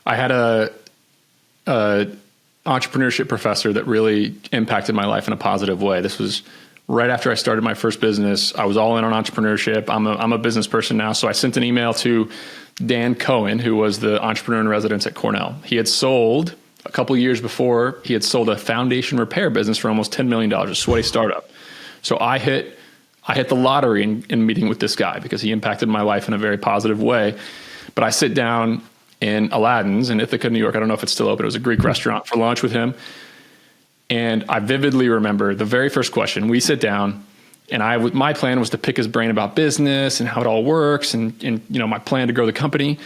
I had a entrepreneurship professor that really impacted my life in a positive way. This was right after I started my first business. I was all in on entrepreneurship. I'm a business person now. So I sent an email to Dan Cohen, who was the entrepreneur in residence at Cornell. He had sold a couple of years before, he had sold a foundation repair business for almost $10 million, a sweaty startup. So I hit the lottery in meeting with this guy because he impacted my life in a very positive way. But I sit down in Aladdin's in Ithaca, New York. I don't know if it's still open. It was a Greek restaurant for lunch with him. And I vividly remember the very first question. We sit down, and my plan was to pick his brain about business and how it all works, and my plan to grow the company.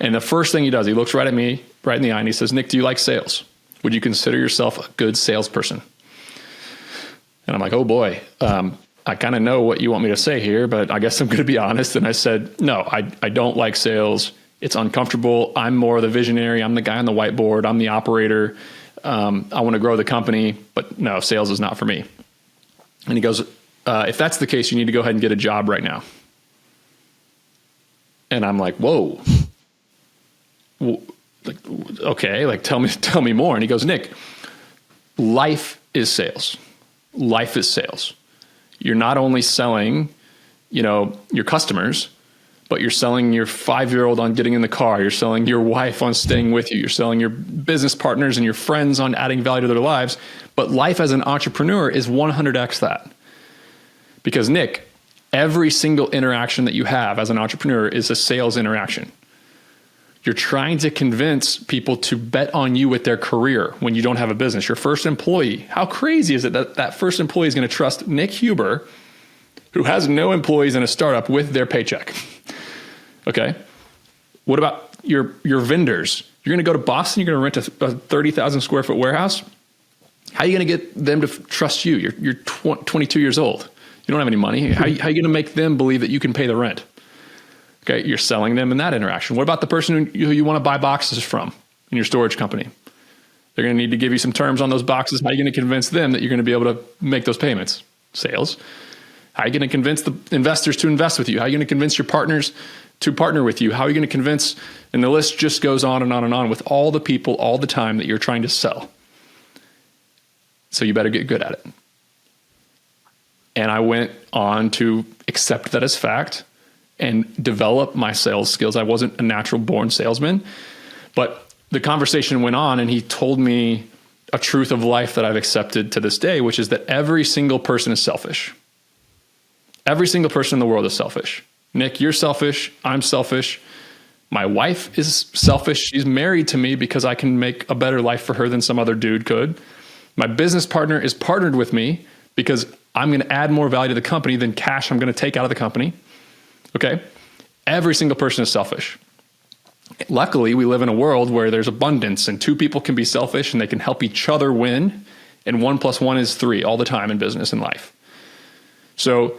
And the first thing he does, he looks right at me, right in the eye, and he says, "Nick, do you like sales? Would you consider yourself a good salesperson?" And I'm like, "Oh boy, I kind of know what you want me to say here, but I guess I'm going to be honest." And I said, "No, I don't like sales. It's uncomfortable. I'm more the visionary. I'm the guy on the whiteboard. I'm the operator. I want to grow the company, but no, sales is not for me." And he goes, "If that's the case, you need to go ahead and get a job right now." And I'm like, "Whoa, okay, tell me more." And he goes, "Nick, life is sales. Life is sales. You're not only selling, your customers, but you're selling your 5-year-old on getting in the car. You're selling your wife on staying with you. You're selling your business partners and your friends on adding value to their lives. But life as an entrepreneur is 100x that. Because Nick, every single interaction that you have as an entrepreneur is a sales interaction. You're trying to convince people to bet on you with their career when you don't have a business. Your first employee. How crazy is it that first employee is going to trust Nick Huber, who has no employees in a startup, with their paycheck? Okay. What about your vendors? You're going to go to Boston. You're going to rent a 30,000 square foot warehouse. How are you going to get them to trust you? You're 22 years old. You don't have any money. How are you going to make them believe that you can pay the rent? Okay, you're selling them in that interaction. What about the person who you want to buy boxes from in your storage company? They're going to need to give you some terms on those boxes. How are you going to convince them that you're going to be able to make those payments? Sales. How are you going to convince the investors to invest with you? How are you going to convince your partners to partner with you? How are you going to convince, and the list just goes on and on and on with all the people, all the time that you're trying to sell. So you better get good at it. And I went on to accept that as fact and develop my sales skills. I wasn't a natural born salesman, but the conversation went on and he told me a truth of life that I've accepted to this day, which is that every single person is selfish. Every single person in the world is selfish. Nick, you're selfish. I'm selfish. My wife is selfish. She's married to me because I can make a better life for her than some other dude could. My business partner is partnered with me because I'm going to add more value to the company than cash I'm going to take out of the company. Okay? Every single person is selfish. Luckily, we live in a world where there's abundance and two people can be selfish and they can help each other win. And 1 + 1 is 3 all the time in business and life. So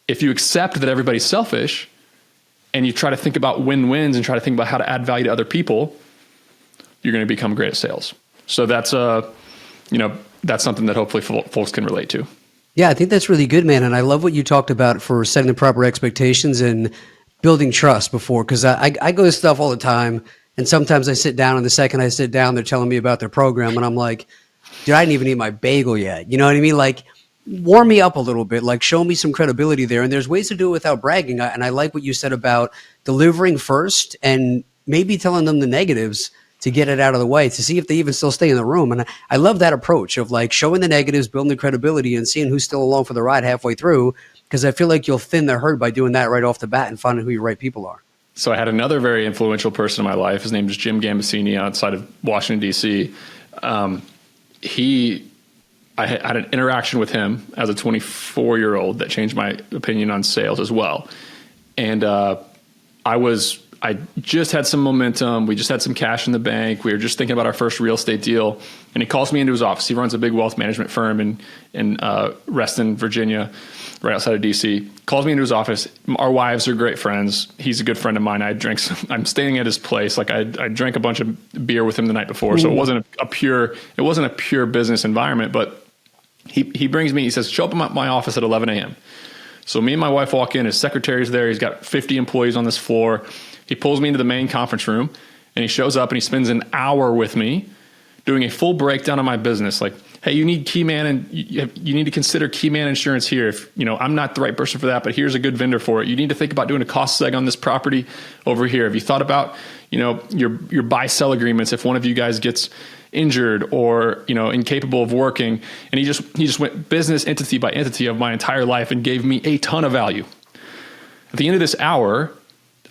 if you accept that everybody's selfish and you try to think about win-wins and try to think about how to add value to other people, you're going to become great at sales. So that's that's something that hopefully folks can relate to. Yeah, I think that's really good, man. And I love what you talked about for setting the proper expectations and building trust before, because I go to stuff all the time. And sometimes I sit down, and the second I sit down, they're telling me about their program. And I'm like, dude, I didn't even eat my bagel yet. You know what I mean? Like, warm me up a little bit, like show me some credibility there. And there's ways to do it without bragging. And I like what you said about delivering first and maybe telling them the negatives to get it out of the way, to see if they even still stay in the room. And I love that approach of like showing the negatives, building the credibility, and seeing who's still along for the ride halfway through, because I feel like you'll thin the herd by doing that right off the bat and finding who your right people are. So I had another very influential person in my life. His name is Jim Gambasini outside of Washington, D.C. I had an interaction with him as a 24-year-old that changed my opinion on sales as well. And I just had some momentum. We just had some cash in the bank. We were just thinking about our first real estate deal. And he calls me into his office. He runs a big wealth management firm in Reston, Virginia, right outside of DC. Calls me into his office. Our wives are great friends. He's a good friend of mine. I'm staying at his place. Like I drank a bunch of beer with him the night before. So it wasn't a pure business environment, but he brings me, he says, show up at my office at 11 a.m. So me and my wife walk in, his secretary's there. He's got 50 employees on this floor. He pulls me into the main conference room, And he shows up and he spends an hour with me doing a full breakdown of my business. Like, hey, you need Keyman, and you need to consider Keyman Insurance here. If I'm not the right person for that, but here's a good vendor for it. You need to think about doing a cost seg on this property over here. Have you thought about your buy-sell agreements if one of you guys gets injured or incapable of working? And he just went business entity by entity of my entire life and gave me a ton of value. At the end of this hour,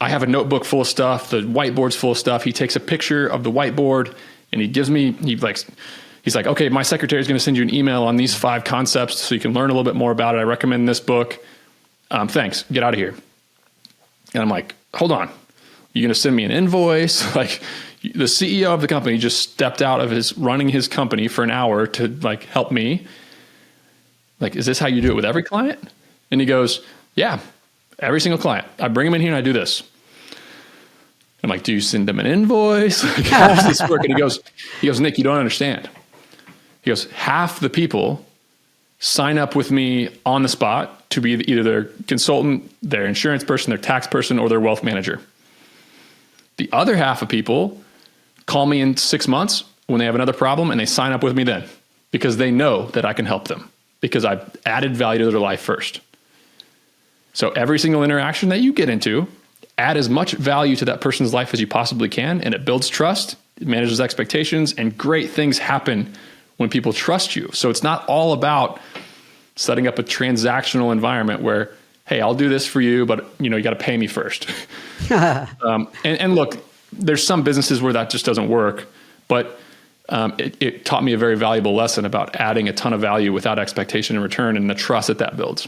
I have a notebook full of stuff. The whiteboard's full of stuff. He takes a picture of the whiteboard and he gives me, he's like, okay, my secretary is going to send you an email on these 5 concepts so you can learn a little bit more about it. I recommend this book. Thanks. Get out of here. And I'm like, hold on. You're going to send me an invoice? Like, the CEO of the company just stepped out of running his company for an hour to help me. Like, is this how you do it with every client? And he goes, yeah, every single client. I bring them in here and I do this. I'm like, do you send them an invoice? Like, how does this work? And he goes, Nick, you don't understand. He goes, half the people sign up with me on the spot to be either their consultant, their insurance person, their tax person, or their wealth manager. The other half of people call me in 6 months when they have another problem and they sign up with me then because they know that I can help them because I've added value to their life first. So every single interaction that you get into, add as much value to that person's life as you possibly can, and it builds trust, it manages expectations, and great things happen when people trust you. So it's not all about setting up a transactional environment where, hey, I'll do this for you, but you got to pay me first. And look, there's some businesses where that just doesn't work, but it taught me a very valuable lesson about adding a ton of value without expectation in return and the trust that builds.